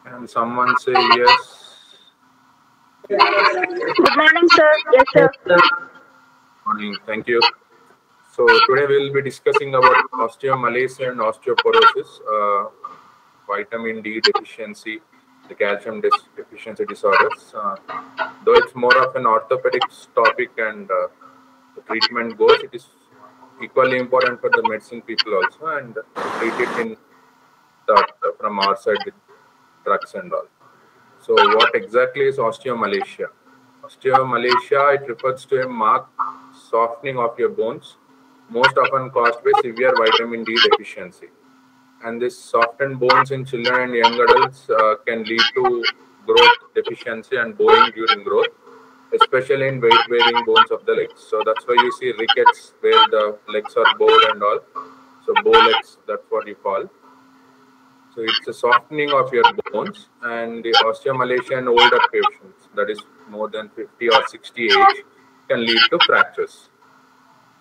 And someone say yes. Good morning, sir. Yes, sir. Morning. Thank you. So today we'll be discussing about osteomalacia and osteoporosis, vitamin D deficiency, the calcium deficiency disorders. Though it's more of an orthopedic topic and the treatment goes, it is equally important for the medicine people also, and treat it in that from our side with drugs and all. So what exactly is osteomalacia? Osteomalacia, it refers to a marked softening of your bones, most often caused by severe vitamin D deficiency. And this softened bones in children and young adults can lead to growth deficiency and bowing during growth, especially in weight-bearing bones of the legs. So that's why you see rickets where the legs are bowed and all. So bow legs, that's what you call. So it's a softening of your bones, and the osteomalacia in older patients, that is more than 50 or 60 age, can lead to fractures.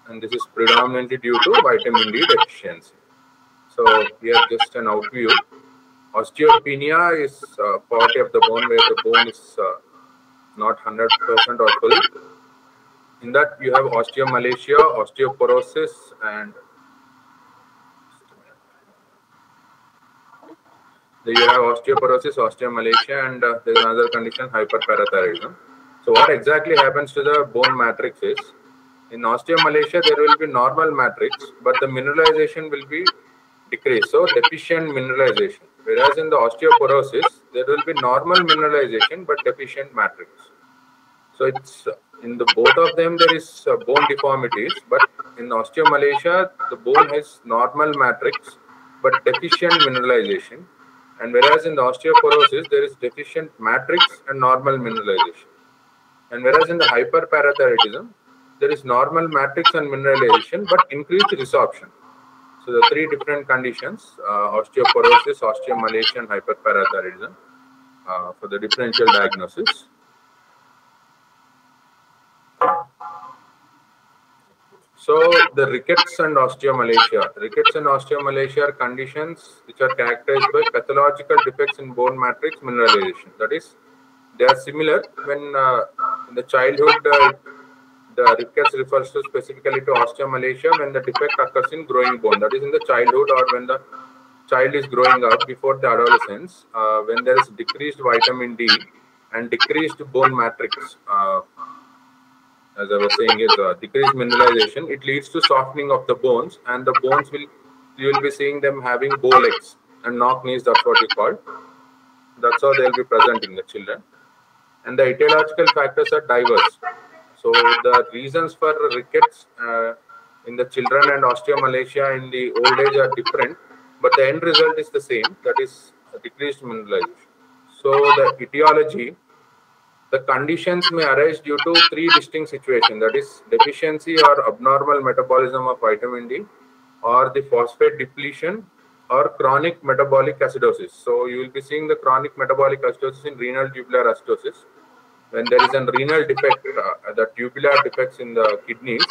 And this is predominantly due to vitamin D deficiency. So here just an outview. Osteopenia is part of the bone where the bone is not 100% or full. In that you have osteomalacia, osteoporosis, and you have osteoporosis, osteomalacia, and there's another condition, hyperparathyroidism. So what exactly happens to the bone matrix is, in osteomalacia there will be normal matrix, but the mineralization will be decreased, so deficient mineralization. Whereas in the osteoporosis, there will be normal mineralization but deficient matrix. So it's in the both of them there is bone deformities, but in osteomalacia the bone has normal matrix but deficient mineralization, and whereas in the osteoporosis there is deficient matrix and normal mineralization, and whereas in the hyperparathyroidism there is normal matrix and mineralization but increased resorption. So the three different conditions, osteoporosis, osteomalacia, and hyperparathyroidism, for the differential diagnosis. So the rickets and osteomalacia. Rickets and osteomalacia are conditions which are characterized by pathological defects in bone matrix mineralization. That is, they are similar when in the childhood the rickets refers to specifically to osteomalacia when the defect occurs in growing bone. That is in the childhood or when the child is growing up before the adolescence, when there is decreased vitamin D and decreased bone matrix. As I was saying, is decreased mineralization. It leads to softening of the bones, and the bones you will be seeing them having bow legs and knock knees. That's what you call. That's how they'll be present in the children. And the etiological factors are diverse. So the reasons for rickets in the children and osteomalacia in the old age are different, but the end result is the same. That is decreased mineralization. So the etiology. The conditions may arise due to three distinct situations, that is deficiency or abnormal metabolism of vitamin D, or the phosphate depletion, or chronic metabolic acidosis. So you will be seeing the chronic metabolic acidosis in renal tubular acidosis. When there is a renal defect, the tubular defects in the kidneys,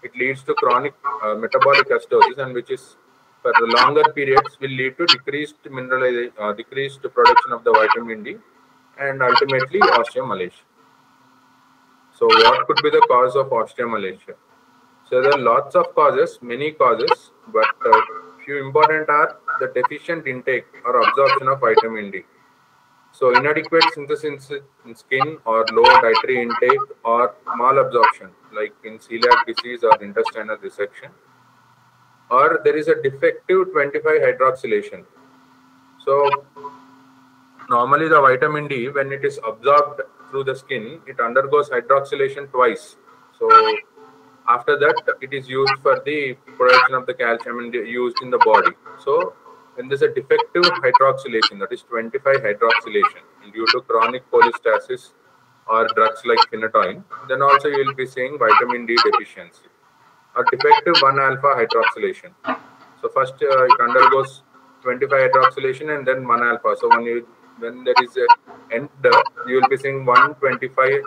it leads to chronic metabolic acidosis, and which is for longer periods will lead to decreased mineralization, decreased production of the vitamin D, and ultimately osteomalacia. So what could be the cause of osteomalacia? So there are lots of causes, many causes, but few important are the deficient intake or absorption of vitamin D. So inadequate synthesis in skin or low dietary intake or malabsorption like in celiac disease or intestinal resection, or there is a defective 25 hydroxylation. So normally the vitamin D, when it is absorbed through the skin, it undergoes hydroxylation twice. So after that it is used for the production of the calcium and used in the body. So when there is a defective hydroxylation, that is 25 hydroxylation due to chronic cholestasis or drugs like phenytoin, then also you will be seeing vitamin D deficiency or defective 1-alpha hydroxylation. So first it undergoes 25 hydroxylation and then 1-alpha. So when there is a end, you will be seeing 125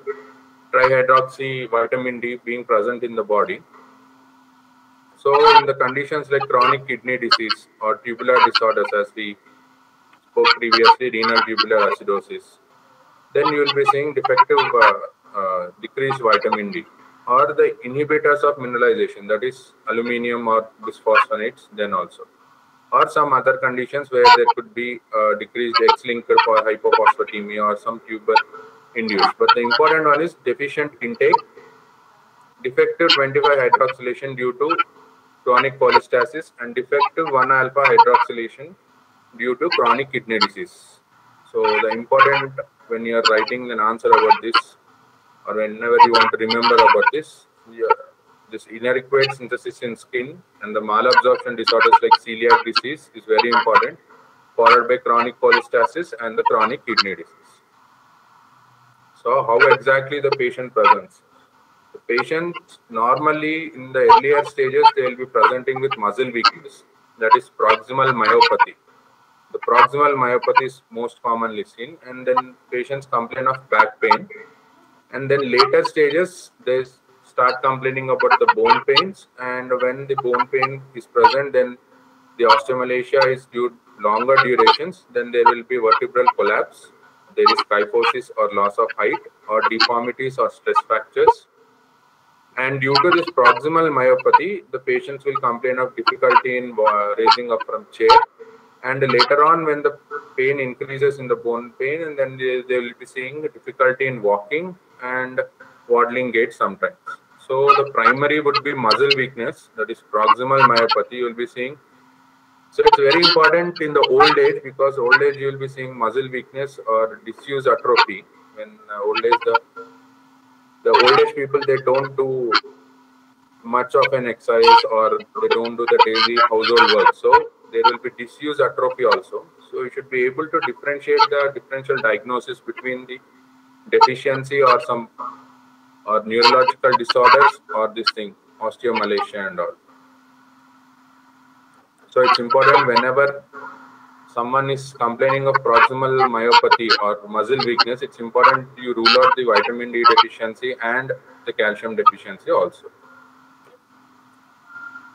trihydroxy vitamin D being present in the body. So in the conditions like chronic kidney disease or tubular disorders, as we spoke previously, renal tubular acidosis. Then you will be seeing defective decreased vitamin D, or the inhibitors of mineralization, that is aluminum or bisphosphonates, then also, or some other conditions where there could be decreased X-linker for hypophosphatemia or some tuber induced. But the important one is deficient intake, defective 25 hydroxylation due to chronic cholestasis, and defective 1-alpha hydroxylation due to chronic kidney disease. So the important, when you are writing an answer about this, or whenever you want to remember about this, this inadequate synthesis in skin and the malabsorption disorders like celiac disease is very important, followed by chronic cholestasis and the chronic kidney disease. So how exactly the patient presents? The patient normally in the earlier stages, they will be presenting with muscle weakness, that is proximal myopathy. The proximal myopathy is most commonly seen, and then patients complain of back pain. And then later stages, they start complaining about the bone pains, and when the bone pain is present, then the osteomalacia is due longer durations, then there will be vertebral collapse, there is kyphosis or loss of height, or deformities or stress fractures. And due to this proximal myopathy, the patients will complain of difficulty in raising up from chair. And later on, when the pain increases in the bone pain, and then they will be seeing difficulty in walking and waddling gait sometimes. So the primary would be muscle weakness, that is proximal myopathy you will be seeing. So it's very important in the old age, because old age you will be seeing muscle weakness or disuse atrophy. When old age, the old age people, they don't do much of an exercise, or they don't do the daily household work. So there will be disuse atrophy also. So you should be able to differentiate the differential diagnosis between the deficiency or some or neurological disorders or this thing, osteomalacia and all. So it's important whenever someone is complaining of proximal myopathy or muscle weakness, it's important you rule out the vitamin D deficiency and the calcium deficiency also.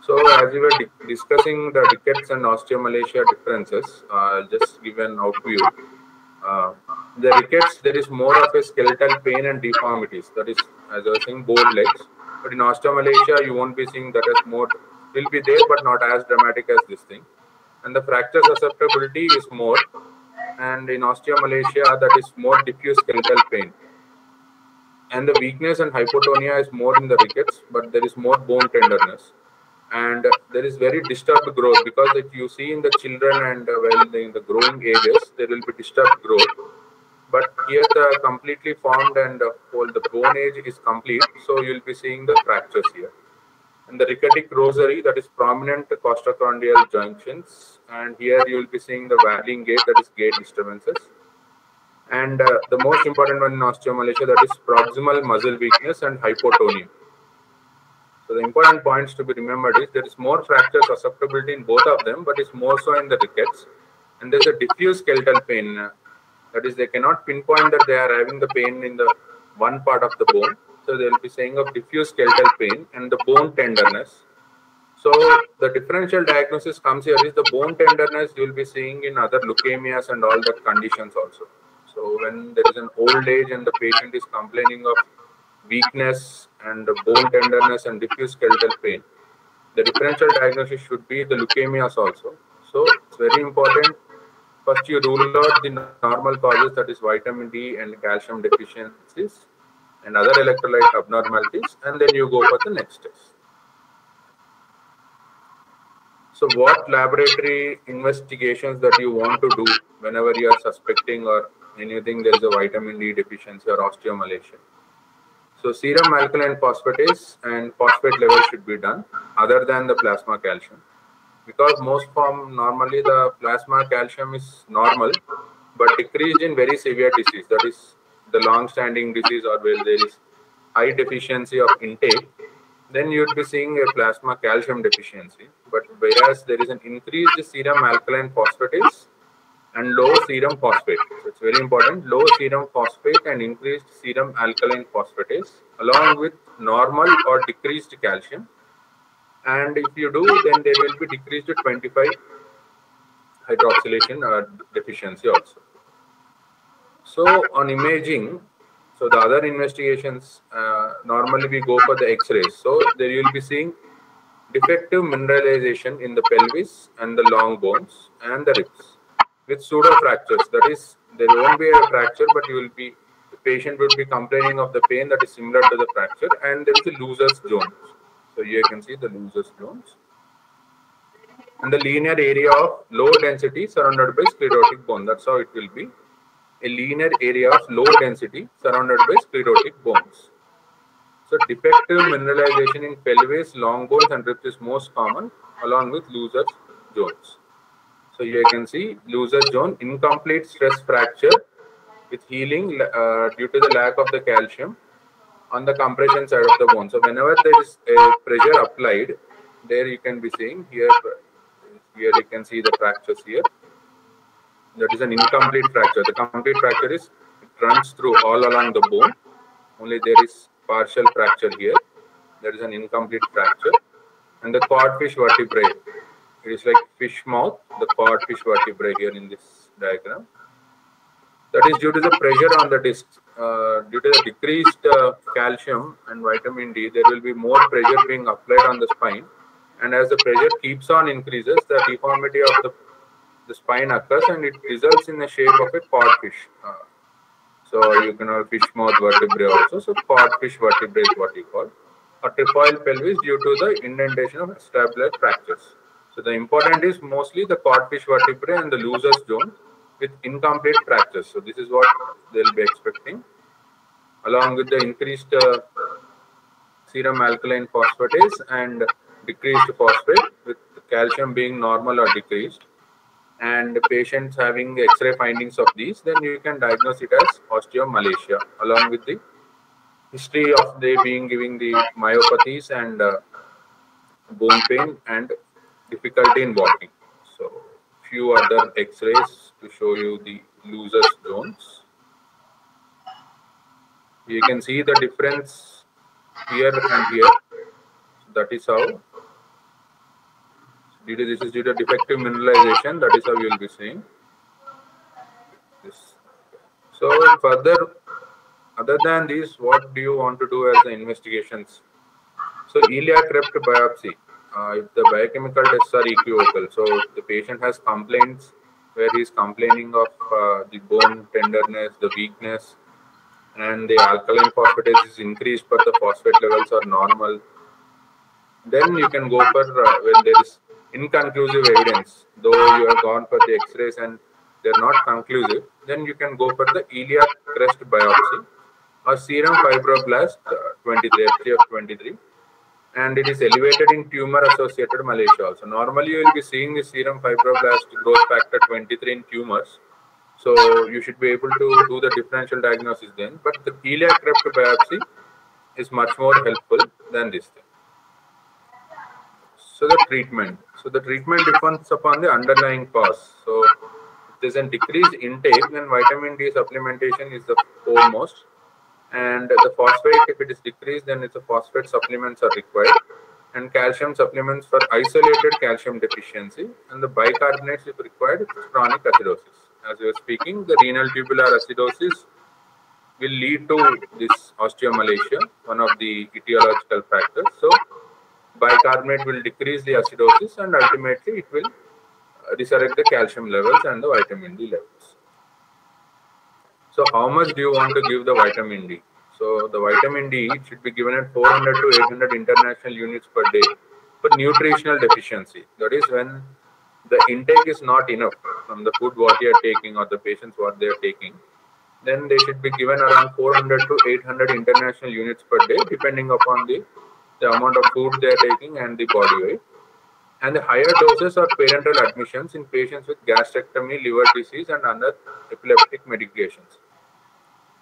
So as we were discussing the rickets and osteomalacia differences, I'll just give an overview. The rickets, there is more of a skeletal pain and deformities. That is, as I was saying, bowed legs. But in osteomalacia, you won't be seeing that as more, will be there, but not as dramatic as this thing. And the fracture susceptibility is more. And in osteomalacia, that is more diffuse skeletal pain. And the weakness and hypotonia is more in the rickets, but there is more bone tenderness. And there is very disturbed growth, because if you see in the children and in the growing ages, there will be disturbed growth. But here the completely formed and the bone age is complete, so you will be seeing the fractures here. And the ricketic rosary, that is prominent costochondrial junctions, and here you will be seeing the waddling gait, that is gait disturbances. And the most important one in osteomalacia, that is proximal muscle weakness and hypotonia. So the important points to be remembered is there is more fracture susceptibility in both of them, but it's more so in the rickets. And there's a diffuse skeletal pain. That is, they cannot pinpoint that they are having the pain in the one part of the bone. So they will be saying of diffuse skeletal pain and the bone tenderness. So the differential diagnosis comes here is the bone tenderness you will be seeing in other leukemias and all that conditions also. So when there is an old age and the patient is complaining of weakness and bone tenderness and diffuse skeletal pain, the differential diagnosis should be the leukemias also. So it's very important. First, you rule out the normal causes, that is vitamin D and calcium deficiencies and other electrolyte abnormalities, and then you go for the next test. So what laboratory investigations that you want to do whenever you are suspecting or anything there is a vitamin D deficiency or osteomalacia? So serum alkaline phosphatase and phosphate level should be done other than the plasma calcium, because most form normally the plasma calcium is normal but decreased in very severe disease, that is the long-standing disease or where there is high deficiency of intake, then you would be seeing a plasma calcium deficiency. But whereas there is an increased serum alkaline phosphatase and low serum phosphate. So it's very important, low serum phosphate and increased serum alkaline phosphatase along with normal or decreased calcium. And if you do, then there will be decreased to 25 hydroxylation deficiency also. So on imaging, so the other investigations, normally we go for the X-rays. So there you will be seeing defective mineralization in the pelvis and the long bones and the ribs with pseudo fractures. That is, there won't be a fracture, but the patient will be complaining of the pain that is similar to the fracture, and there is a Looser's jones. So here you can see the Looser's jones. And the linear area of low density surrounded by sclerotic bone. That's how it will be. A linear area of low density surrounded by sclerotic bones. So defective mineralization in pelvis, long bones and ribs is most common, along with Looser's jones. So here you can see Looser's zone, incomplete stress fracture with healing due to the lack of the calcium on the compression side of the bone. So whenever there is a pressure applied, there you can be seeing here you can see the fractures here. That is an incomplete fracture. The complete fracture is, it runs through all along the bone. Only there is partial fracture here. There is an incomplete fracture. And the codfish vertebrae, it is like fish mouth, the codfish vertebrae here in this diagram. That is due to the pressure on the discs. Due to the decreased calcium and vitamin D, there will be more pressure being applied on the spine. And as the pressure keeps on increases, the deformity of the spine occurs and it results in the shape of a codfish. So you can have fish mouth vertebrae also. So codfish vertebrae is what you call. A trefoil pelvis due to the indentation of acetabular fractures. So the important is mostly the codfish vertebrae and the Looser's zone with incomplete fractures. So this is what they'll be expecting, along with the increased serum alkaline phosphatase and decreased phosphate, with calcium being normal or decreased, and patients having X-ray findings of these, then you can diagnose it as osteomalacia, along with the history of they being giving the myopathies and bone pain and difficulty in walking. So few other X-rays to show you the Looser's zones. You can see the difference here and here. That is how, this is due to defective mineralization. That is how you will be seeing this. So further, other than this, what do you want to do as the investigations? So iliac cleft biopsy. If the biochemical tests are equivocal, so the patient has complaints where he is complaining of the bone tenderness, the weakness, and the alkaline phosphatase is increased but the phosphate levels are normal, then you can go for when there is inconclusive evidence, though you have gone for the X-rays and they're not conclusive, then you can go for the iliac crest biopsy or serum fibroblast 23, FGF23, and it is elevated in tumor-associated malacia also. Normally, you will be seeing the serum fibroblast growth factor 23 in tumors, so you should be able to do the differential diagnosis then. But the iliac cleft biopsy is much more helpful than this thing. So the treatment. So the treatment depends upon the underlying cause. So if there's a decreased intake, then vitamin D supplementation is the foremost. And the phosphate, if it is decreased, then it's a phosphate supplements are required. And calcium supplements for isolated calcium deficiency. And the bicarbonates, if required, it's chronic acidosis. As we were speaking, the renal tubular acidosis will lead to this osteomalacia, one of the etiological factors. So bicarbonate will decrease the acidosis and ultimately it will resurrect the calcium levels and the vitamin D levels. So how much do you want to give the vitamin D? So the vitamin D should be given at 400 to 800 international units per day for nutritional deficiency. That is when the intake is not enough from the food what you are taking or the patients what they are taking. Then they should be given around 400 to 800 international units per day depending upon the amount of food they are taking and the body weight. And the higher doses are parenteral admissions in patients with gastrectomy, liver disease and other epileptic medications.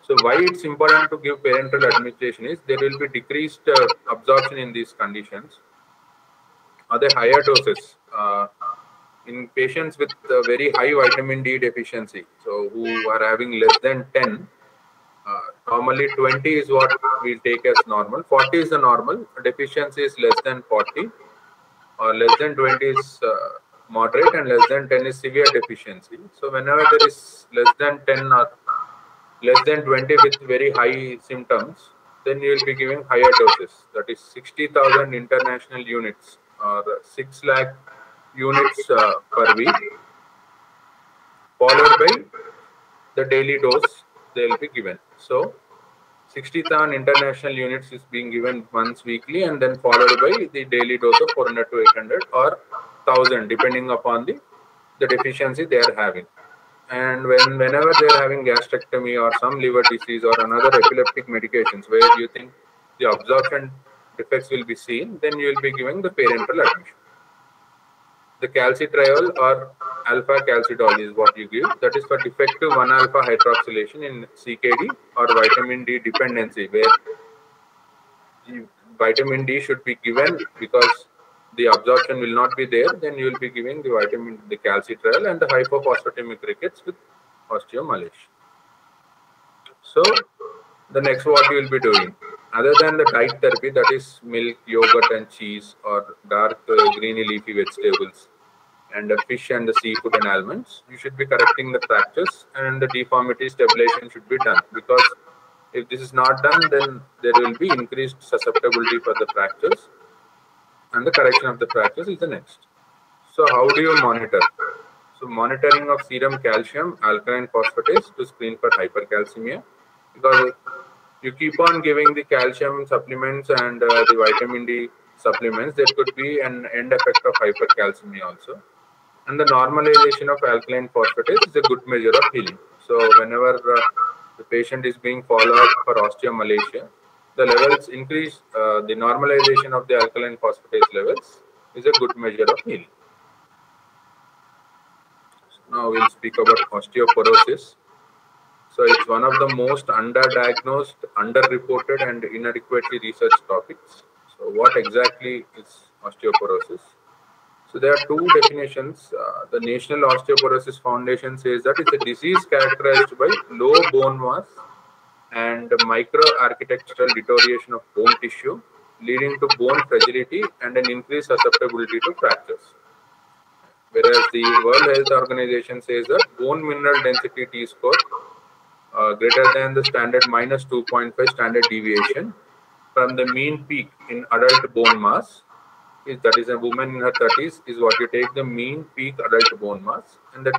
So why it's important to give parenteral administration is there will be decreased absorption in these conditions. Are there higher doses in patients with very high vitamin D deficiency, so who are having less than 10, normally 20 is what we take as normal, 40 is the normal, deficiency is less than 40 or less than 20 is moderate, and less than 10 is severe deficiency. So whenever there is less than 10 or less than 20 with very high symptoms, then you will be giving higher doses. That is 60,000 international units or 6 lakh units per week, followed by the daily dose they will be given. So 60,000 international units is being given once weekly, and then followed by the daily dose of 400 to 800 or 1000 depending upon the deficiency they are having. And whenever they are having gastrectomy or some liver disease or another epileptic medications where you think the absorption defects will be seen, then you will be giving the parenteral admission. The calcitriol or alpha calcidol is what you give. That is for defective 1-alpha hydroxylation in CKD or vitamin D dependency, where vitamin D should be given because the absorption will not be there. Then you will be giving the calcitriol and the hypophosphatemic rickets with osteomalacia. So the next what you will be doing, other than the diet therapy, that is milk, yogurt and cheese, or dark greeny leafy vegetables, and the fish and the seafood and almonds, you should be correcting the fractures, and the deformity stabilization should be done, because if this is not done, then there will be increased susceptibility for the fractures, and the correction of the fractures is the next. So how do you monitor? So monitoring of serum calcium, alkaline phosphatase to screen for hypercalcemia, because you keep on giving the calcium supplements and the vitamin D supplements, there could be an end effect of hypercalcemia also. And the normalization of alkaline phosphatase is a good measure of healing. So whenever the patient is being followed up for osteomalacia, the levels increase, the normalization of the alkaline phosphatase levels is a good measure of healing. So now we'll speak about osteoporosis. So it's one of the most underdiagnosed, underreported and inadequately researched topics. So what exactly is osteoporosis? So there are two definitions. The National Osteoporosis Foundation says that it's a disease characterized by low bone mass and microarchitectural deterioration of bone tissue, leading to bone fragility and an increased susceptibility to fractures. Whereas the World Health Organization says that bone mineral density T-score greater than the standard minus 2.5 standard deviation from the mean peak in adult bone mass, that is a woman in her 30s, is what you take the mean peak adult bone mass, and the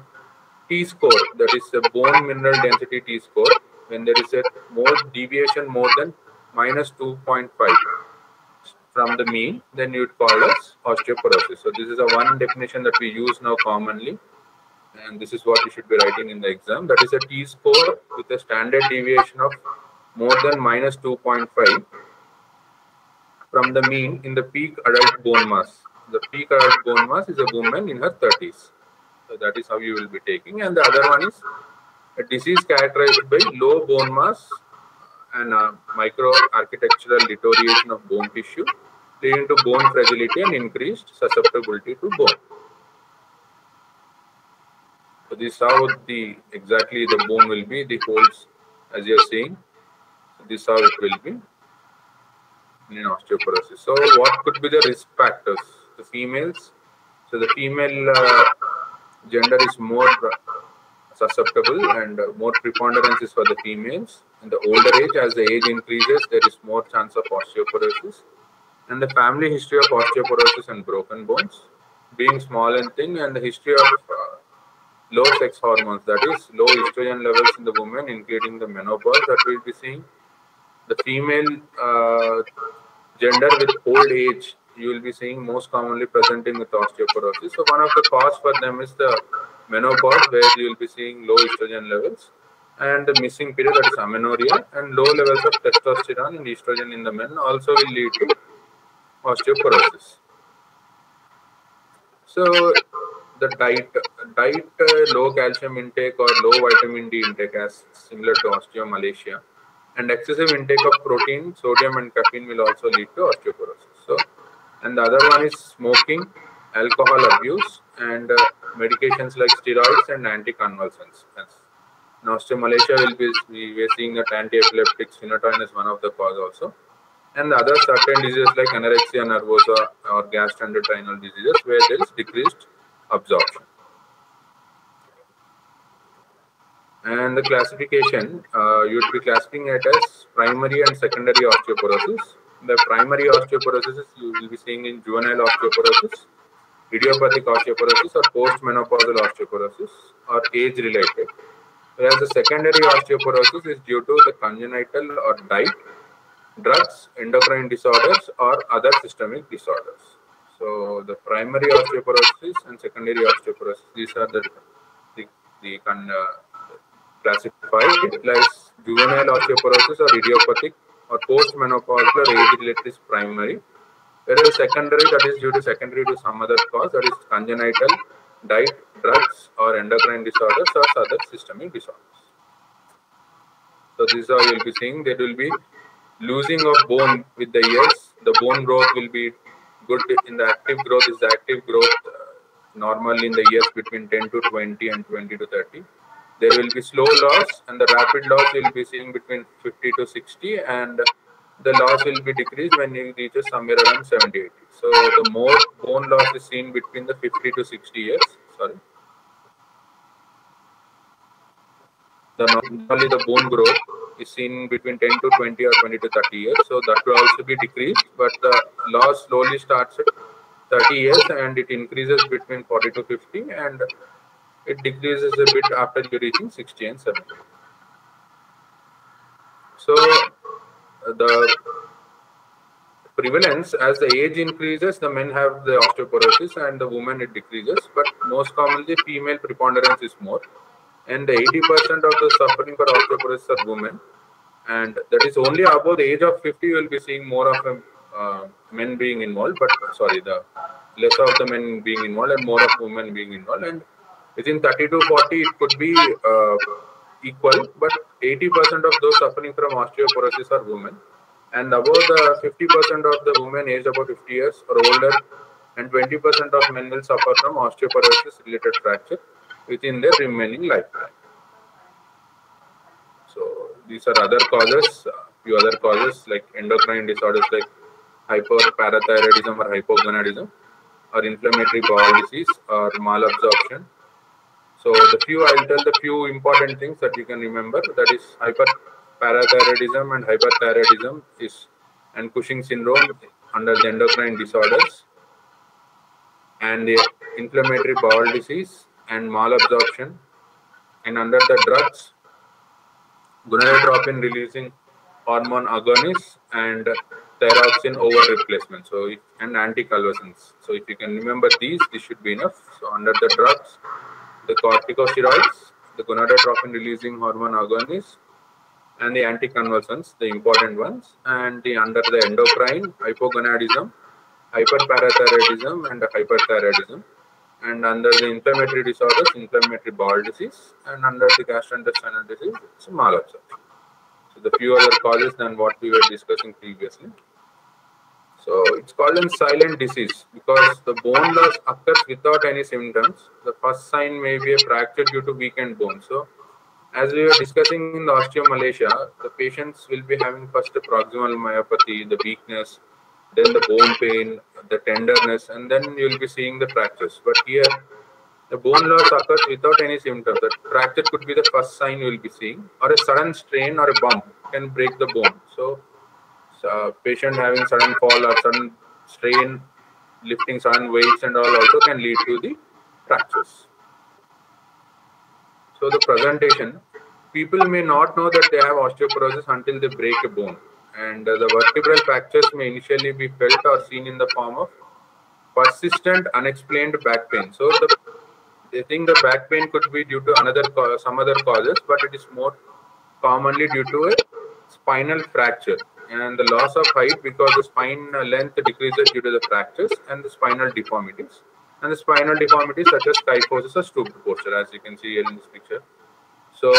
T-score, that is the bone mineral density T-score, when there is a more deviation more than minus 2.5 from the mean, then you would call as osteoporosis. So this is a one definition that we use now commonly, and this is what you should be writing in the exam. That is a T-score with a standard deviation of more than minus 2.5 from the mean in the peak adult bone mass. The peak adult bone mass is a woman in her 30s. So that is how you will be taking. And the other one is a disease characterized by low bone mass and microarchitectural deterioration of bone tissue, leading to bone fragility and increased susceptibility to bone. So this is how exactly the bone will be, the holes as you are seeing. So this is how it will be in osteoporosis. So what could be the risk factors? The females. So the female gender is more susceptible, and more preponderance is for the females. In the older age, as the age increases, there is more chance of osteoporosis. And the family history of osteoporosis and broken bones, being small and thin, and the history of low sex hormones, that is low estrogen levels in the woman, including the menopause that we'll be seeing. The female gender with old age, you will be seeing most commonly presenting with osteoporosis. So one of the cause for them is the menopause, where you will be seeing low estrogen levels, and the missing period, that is amenorrhea, and low levels of testosterone and estrogen in the men also will lead to osteoporosis. So the diet, low calcium intake or low vitamin D intake, as similar to osteomalacia, and excessive intake of protein, sodium and caffeine will also lead to osteoporosis. So, and the other one is smoking, alcohol abuse, and medications like steroids and anticonvulsants. In osteomalacia, we are seeing that anti-epileptics, phenytoin is one of the cause also. And the other certain diseases like anorexia nervosa or gastrointestinal diseases, where there is decreased absorption. And the classification, you would be classifying it as primary and secondary osteoporosis. The primary osteoporosis is you will be seeing in juvenile osteoporosis, idiopathic osteoporosis, or postmenopausal osteoporosis, or age-related. Whereas the secondary osteoporosis is due to the congenital or diet, drugs, endocrine disorders, or other systemic disorders. So the primary osteoporosis and secondary osteoporosis, these are the classified as juvenile osteoporosis or idiopathic or postmenopausal or age-related is primary, whereas secondary, that is due to secondary to some other cause, that is congenital, diet, drugs, or endocrine disorders or other systemic disorders. So this is how you will be seeing. There will be losing of bone with the years. The bone growth will be good in the active growth. Is the active growth normally in the years between 10 to 20 and 20 to 30. There will be slow loss, and the rapid loss you will be seeing between 50 to 60, and the loss will be decreased when it reaches somewhere around 70, 80. So the more bone loss is seen between the 50 to 60 years. Sorry. Normally the bone growth is seen between 10 to 20 or 20 to 30 years. So that will also be decreased, but the loss slowly starts at 30 years and it increases between 40 to 50, and it decreases a bit after you reaching 60 and 70. So the prevalence, as the age increases, the men have the osteoporosis and the women it decreases, but most commonly female preponderance is more, and 80% of the suffering for osteoporosis are women, and that is only above the age of 50 you will be seeing more of men being involved, but sorry, the less of the men being involved and more of women being involved, and within 30 to 40 it could be equal, but 80% of those suffering from osteoporosis are women, and above the 50% of the women aged about 50 years or older, and 20% of men will suffer from osteoporosis related fracture within their remaining lifetime. So these are other causes, few other causes like endocrine disorders like hyperparathyroidism or hypogonadism, or inflammatory bowel disease, or malabsorption. So I'll tell the few important things that you can remember. That is hyperparathyroidism and hyperthyroidism and Cushing syndrome under the endocrine disorders, and the inflammatory bowel disease and malabsorption, and under the drugs, gonadotropin releasing hormone agonists and thyroxine over replacement, and anticonvulsants. So if you can remember these, this should be enough. So under the drugs, the corticosteroids, the gonadotropin releasing hormone agonists, and the anticonvulsants, the important ones, and under the endocrine, hypogonadism, hyperparathyroidism, and hyperthyroidism, and under the inflammatory disorders, inflammatory bowel disease, and under the gastrointestinal disease, it's malabsorption. So the few other causes than what we were discussing previously. So it's called a silent disease because the bone loss occurs without any symptoms. The first sign may be a fracture due to weakened bone. So as we were discussing in the osteomalacia, the patients will be having first the proximal myopathy, the weakness, then the bone pain, the tenderness, and then you will be seeing the fractures. But here, the bone loss occurs without any symptoms. The fracture could be the first sign you will be seeing, or a sudden strain or a bump can break the bone. So patient having sudden fall or sudden strain, lifting sudden weights and all also can lead to the fractures. So the presentation, people may not know that they have osteoporosis until they break a bone, and the vertebral fractures may initially be felt or seen in the form of persistent unexplained back pain. So they think the back pain could be due to some other causes, but it is more commonly due to a spinal fracture and the loss of height because the spine length decreases due to the fractures and the spinal deformities. And the spinal deformities such as kyphosis or stooped posture, as you can see here in this picture. So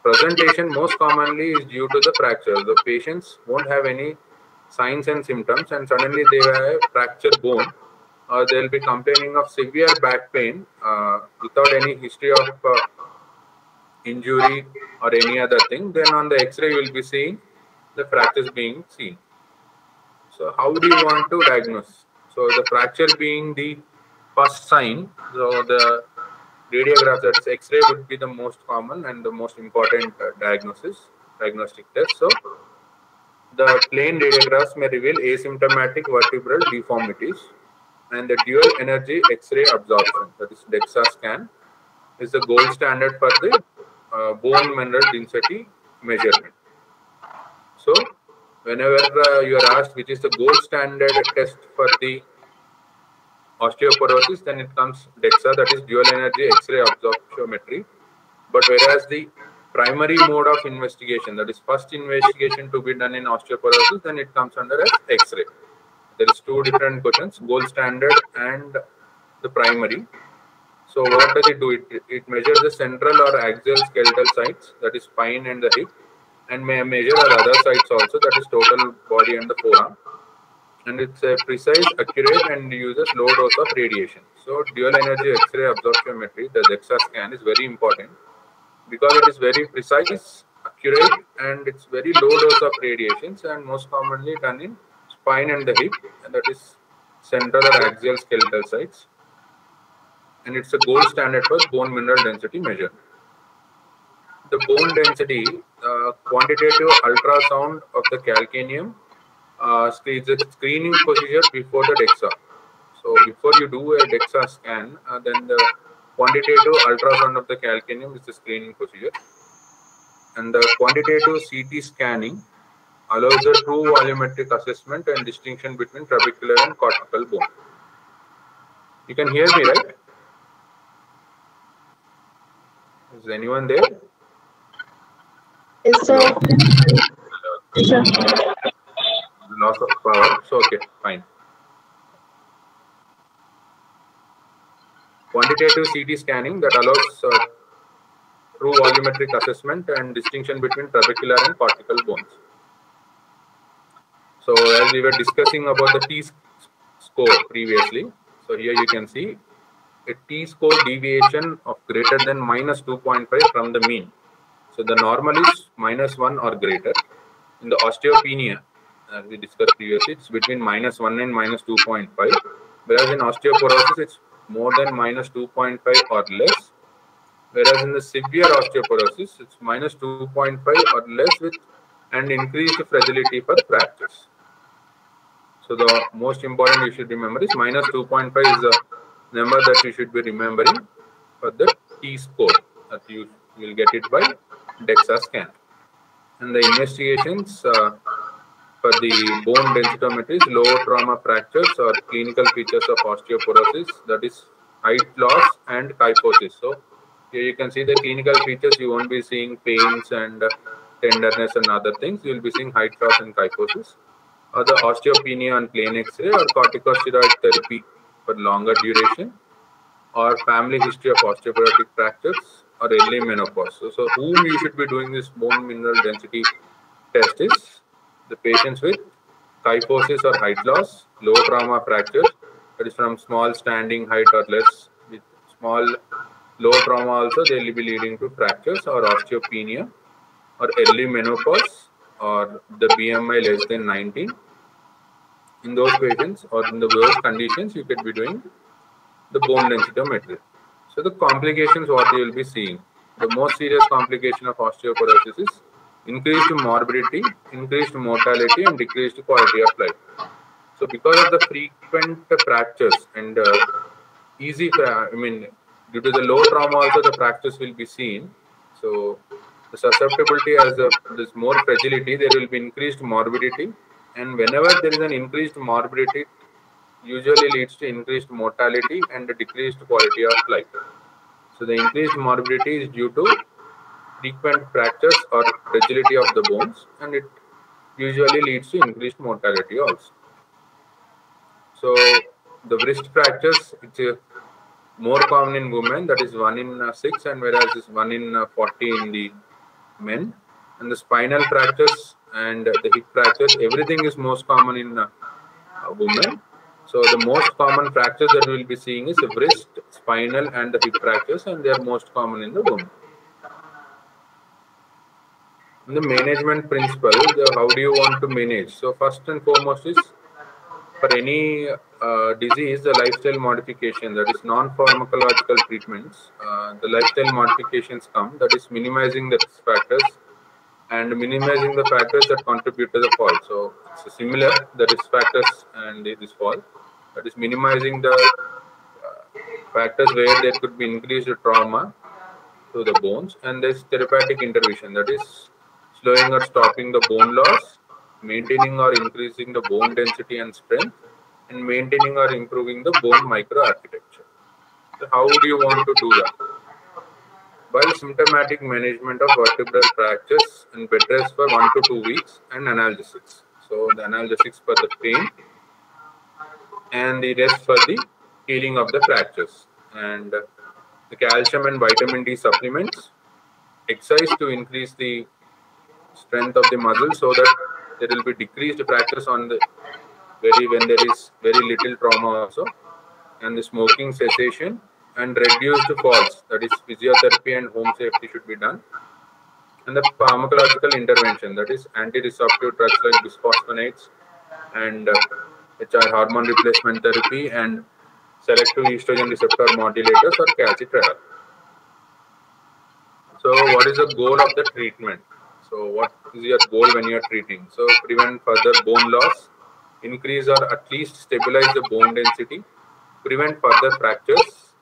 presentation most commonly is due to the fracture. The patients won't have any signs and symptoms, and suddenly they have a fractured bone, or they'll be complaining of severe back pain without any history of injury or any other thing. Then on the X-ray, you will be seeing the fractures being seen. So how do you want to diagnose? So the fracture being the first sign. So the radiograph, that is X-ray, would be the most common and the most important diagnostic test. So the plain radiographs may reveal asymptomatic vertebral deformities, and the dual energy X-ray absorption, that is DEXA scan, is the gold standard for the bone mineral density measurement. So whenever you are asked which is the gold standard test for the osteoporosis, then it comes DEXA, that is dual energy X-ray absorptiometry. But whereas the primary mode of investigation, that is first investigation to be done in osteoporosis, then it comes under as X-ray. There is two different questions, gold standard and the primary. So what does it do? It measures the central or axial skeletal sites, that is spine and the hip, and may measure other sites also, that is total body and the forearm. And it's a precise, accurate, and uses low dose of radiation. So dual energy X-ray absorptiometry, the DEXA scan, is very important because it is very precise, accurate, and it's very low dose of radiations, and most commonly done in spine and the hip, and that is central or axial skeletal sites. And it's a gold standard for bone mineral density measure. The bone density, quantitative ultrasound of the calcaneum, is a screening procedure before the DEXA. So before you do a DEXA scan, then the quantitative ultrasound of the calcaneum is the screening procedure. And the quantitative CT scanning allows a true volumetric assessment and distinction between trabecular and cortical bone. You can hear me, right? Is anyone there? Yes, sir. Sure. Loss of power. So, okay, fine. Quantitative CT scanning that allows true volumetric assessment and distinction between trabecular and cortical bones. So, as we were discussing about the T-score previously, so here you can see a T-score deviation of greater than minus 2.5 from the mean. So, the normal is -1 or greater. In the osteopenia, as we discussed previously, it's between -1 and -2.5. Whereas in osteoporosis, it's more than -2.5 or less. Whereas in the severe osteoporosis, it's -2.5 or less with and increased fragility for fractures. So the most important you should remember is -2.5 is the number that you should be remembering for the T-score, that you will get it by DEXA scan. And the investigations for the bone densitometry is low trauma fractures or clinical features of osteoporosis, that is height loss and kyphosis. So here you can see the clinical features. You won't be seeing pains and tenderness and other things. You will be seeing height loss and kyphosis, or the osteopenia on plain X-ray, or corticosteroid therapy for longer duration, or family history of osteoporotic fractures, or early menopause. So whom you should be doing this bone mineral density test is the patients with kyphosis or height loss, low trauma fractures, that is from small standing height or less, with small low trauma also they will be leading to fractures, or osteopenia, or early menopause, or the BMI less than 19. In those patients or in those conditions, you could be doing the bone densitometry. So the complications what you will be seeing, the most serious complication of osteoporosis is increased morbidity, increased mortality, and decreased quality of life. So because of the frequent fractures and due to the low trauma also the fractures will be seen. So the susceptibility, as there's more fragility, there will be increased morbidity, and whenever there is an increased morbidity, usually leads to increased mortality and a decreased quality of life. So the increased morbidity is due to frequent fractures or fragility of the bones, and it usually leads to increased mortality also. So the wrist fractures, it's more common in women, that is 1 in 6, and whereas it's 1 in 40 in the men. And the spinal fractures and the hip fractures, everything is most common in women. So the most common fractures that we will be seeing is the wrist, spinal, and the hip fractures, and they are most common in the women. In the management principle, how do you want to manage? So first and foremost is for any disease, the lifestyle modification, that is non-pharmacological treatments, the lifestyle modifications come, that is minimizing the risk factors and minimizing the factors that contribute to the fall. So it's similar, the risk factors and this fall, that is minimizing the factors where there could be increased trauma to the bones, and there's therapeutic intervention, that is slowing or stopping the bone loss, maintaining or increasing the bone density and strength, and maintaining or improving the bone microarchitecture. So how do you want to do that? By symptomatic management of vertebral fractures and bed rest for 1 to 2 weeks and analgesics. So the analgesics for the pain and the rest for the healing of the fractures. And the calcium and vitamin D supplements, exercise to increase the strength of the muscle so that there will be decreased fractures on the when there is very little trauma also, and the smoking cessation and reduced falls, that is physiotherapy and home safety should be done, and the pharmacological intervention, that is anti-resorptive drugs like bisphosphonates and HR hormone replacement therapy and selective estrogen receptor modulators or calcitriol. So what is the goal of the treatment? So what is your goal when you are treating? So prevent further bone loss, increase or at least stabilize the bone density, prevent further fractures,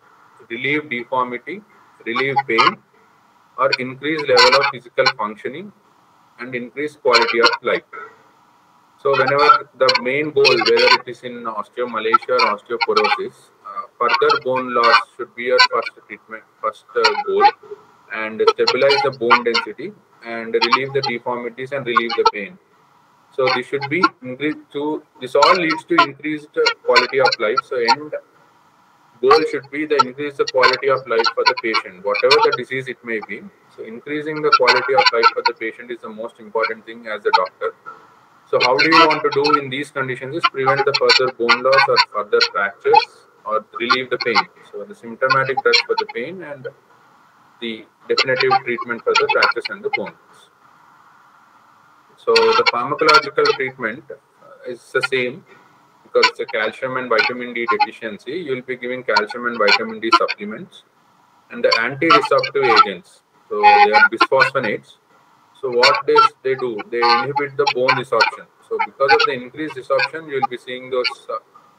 relieve deformity, relieve pain, or increase level of physical functioning and increase quality of life. So whenever the main goal, whether it is in osteomalacia or osteoporosis, further bone loss should be your first treatment, first goal, and stabilize the bone density and relieve the deformities and relieve the pain. So this should be increased to, this all leads to increased quality of life. So end goal should be the increase the quality of life for the patient, whatever the disease it may be. So increasing the quality of life for the patient is the most important thing as a doctor. So how do you want to do in these conditions is prevent the further bone loss or further fractures or relieve the pain. So the symptomatic drugs for the pain and the definitive treatment for the fractures and the bones. So the pharmacological treatment is the same because it's a calcium and vitamin D deficiency. You will be giving calcium and vitamin D supplements and the anti-resorptive agents. So they are bisphosphonates. So what they do, they inhibit the bone resorption. So because of the increased resorption, you will be seeing those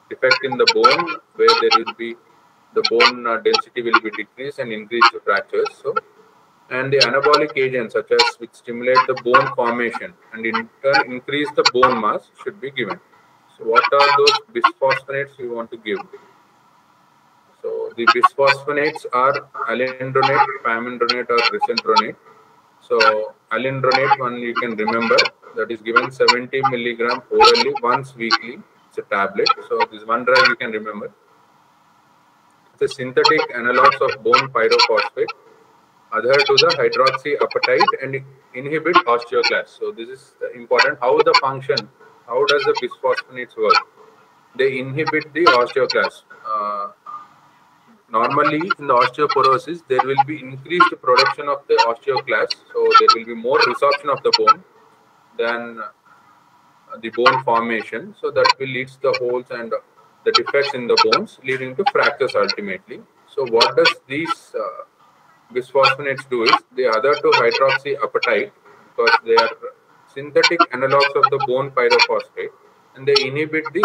defect in the bone where there will be the bone density will be decreased and increased fractures. So and the anabolic agents such as which stimulate the bone formation and in turn increase the bone mass should be given. So what are those bisphosphonates you want to give? So the bisphosphonates are alendronate, famindronate or risendronate. So alendronate one you can remember, that is given 70 milligram orally once weekly. It's a tablet. So this one drug you can remember. It's a synthetic analogs of bone pyrophosphate adhere to the hydroxyapatite and inhibit osteoclast. So this is important. How the function, how does the bisphosphonates work? They inhibit the osteoclast. Normally in the osteoporosis, there will be increased production of the osteoclast. So there will be more resorption of the bone than the bone formation. So that will lead to the holes and the defects in the bones leading to fractures ultimately. So what does these bisphosphonates do is they adhere to hydroxyapatite because they are synthetic analogs of the bone pyrophosphate and they inhibit the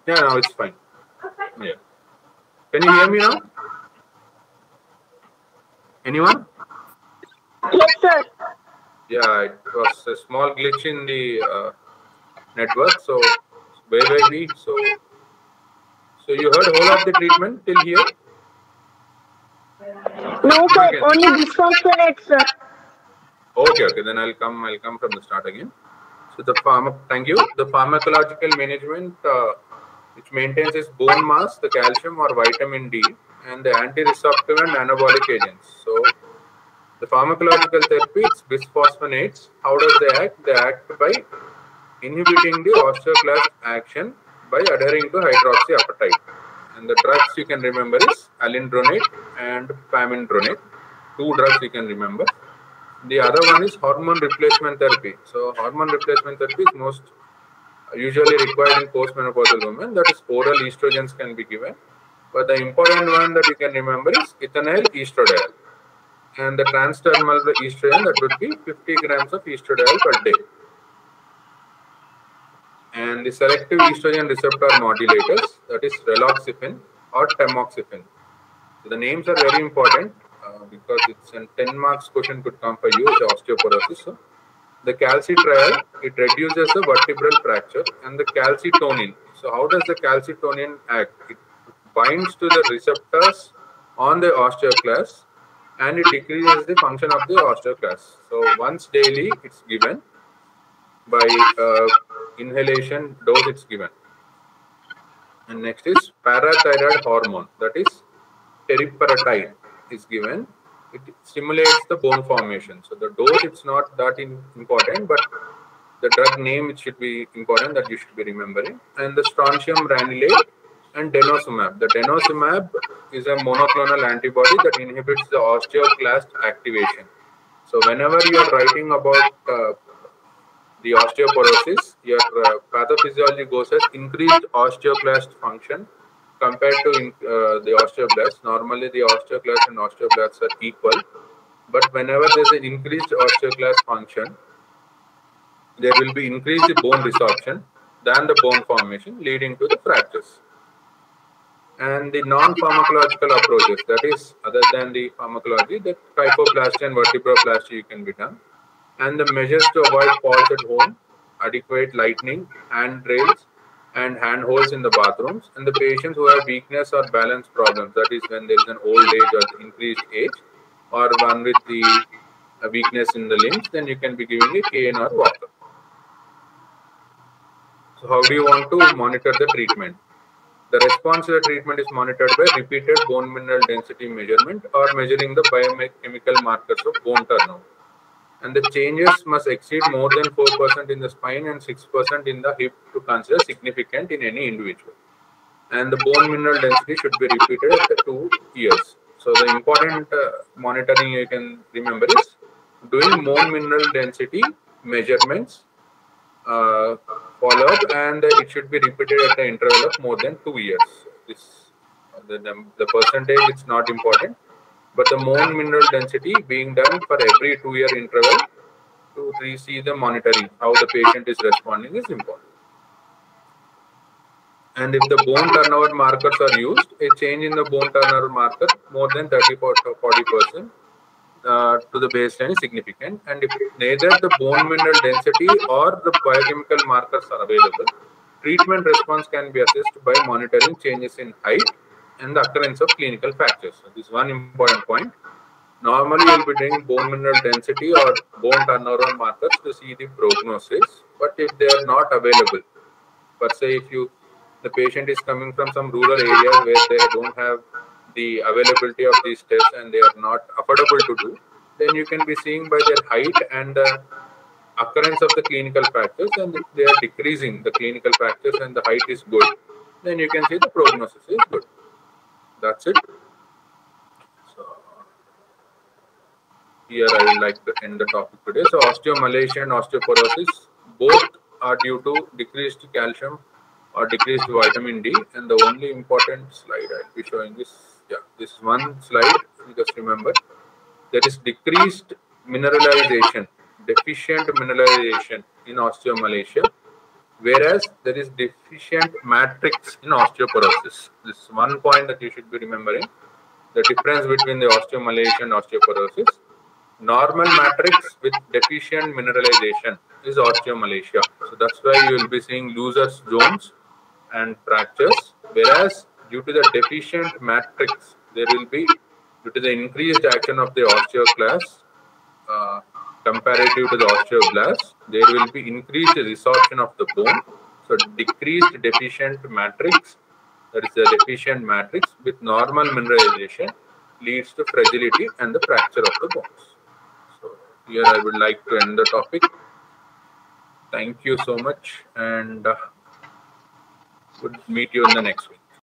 Yeah, now it's fine. Yeah. Can you hear me now? Anyone? Yes, sir. Yeah, it was a small glitch in the network. So where were we? So you heard whole of the treatment till here? No, Come sir. again. Only bisphosphonate, sir. Okay. Then I'll come from the start again. So thank you. The pharmacological management, which maintains its bone mass, the calcium or vitamin D, and the anti-resorptive and anabolic agents. So the pharmacological therapy, it's bisphosphonates. How does they act? They act by inhibiting the osteoclast action by adhering to hydroxyapatite. And the drugs you can remember is alendronate and pamendronate. Two drugs you can remember. The other one is hormone replacement therapy. So hormone replacement therapy is most usually required in postmenopausal women. That is oral estrogens can be given. But the important one that you can remember is ethinyl estradiol. And the transdermal estrogen, that would be 50 grams of estradiol per day. And the selective estrogen receptor modulators, that is raloxifene or tamoxifen. So the names are very important because it's a 10 marks question could come for you as osteoporosis. So the calcitriol, it reduces the vertebral fracture, and the calcitonin. So how does the calcitonin act? It binds to the receptors on the osteoclast and it decreases the function of the osteoclast. So once daily it's given by inhalation dose it's given. And next is parathyroid hormone, that is teriparatide is given. It stimulates the bone formation. So the dose it's not that important, but the drug name it should be important that you should be remembering. And the strontium granulate and denosumab. The denosumab is a monoclonal antibody that inhibits the osteoclast activation. So whenever you are writing about the osteoporosis, your pathophysiology goes as increased osteoclast function compared to the osteoblasts. Normally, the osteoclast and osteoblasts are equal, but whenever there is an increased osteoclast function, there will be increased bone resorption than the bone formation, leading to the fractures. And the non-pharmacological approaches, that is, other than the pharmacology, that kyphoplasty and vertebroplasty can be done. And the measures to avoid falls at home, adequate lighting, handrails, and handholds in the bathrooms. And the patients who have weakness or balance problems, that is when there is an old age or increased age, or one with the weakness in the limbs, then you can be giving a cane or walker. So how do you want to monitor the treatment? The response to the treatment is monitored by repeated bone mineral density measurement or measuring the biochemical markers of bone turnover. And the changes must exceed more than 4% in the spine and 6% in the hip to consider significant in any individual. And the bone mineral density should be repeated after 2 years. So the important monitoring you can remember is doing bone mineral density measurements follow-up, and it should be repeated at an interval of more than 2 years. This the percentage it's not important, but the bone mineral density being done for every 2-year interval to see the monitoring, how the patient is responding is important. And if the bone turnover markers are used, a change in the bone turnover marker more than 30-40% to the baseline is significant. And if neither the bone mineral density or the biochemical markers are available, treatment response can be assessed by monitoring changes in height and the occurrence of clinical fractures. So this is one important point. Normally, you'll be doing bone mineral density or bone turnover markers to see the prognosis. But if they are not available, per se, if the patient is coming from some rural areas where they don't have the availability of these tests and they are not affordable to do, then you can be seeing by their height and the occurrence of the clinical fractures. And if they are decreasing the clinical fractures and the height is good, then you can see the prognosis is good. That's it. So here I would like to end the topic today. So osteomalacia and osteoporosis both are due to decreased calcium or decreased vitamin D, and the only important slide I'll be showing is, this one slide. Just remember, there is decreased mineralization, deficient mineralization in osteomalacia, whereas there is deficient matrix in osteoporosis. This is one point that you should be remembering. The difference between the osteomalacia and osteoporosis. Normal matrix with deficient mineralization is osteomalacia. So that's why you will be seeing looser zones and fractures, whereas due to the deficient matrix, there will be, due to the increased action of the osteoclast comparative to the osteoblast, there will be increased resorption of the bone. So decreased deficient matrix, that is the deficient matrix with normal mineralization, leads to fragility and the fracture of the bones. So here I would like to end the topic. Thank you so much, and would meet you in the next week.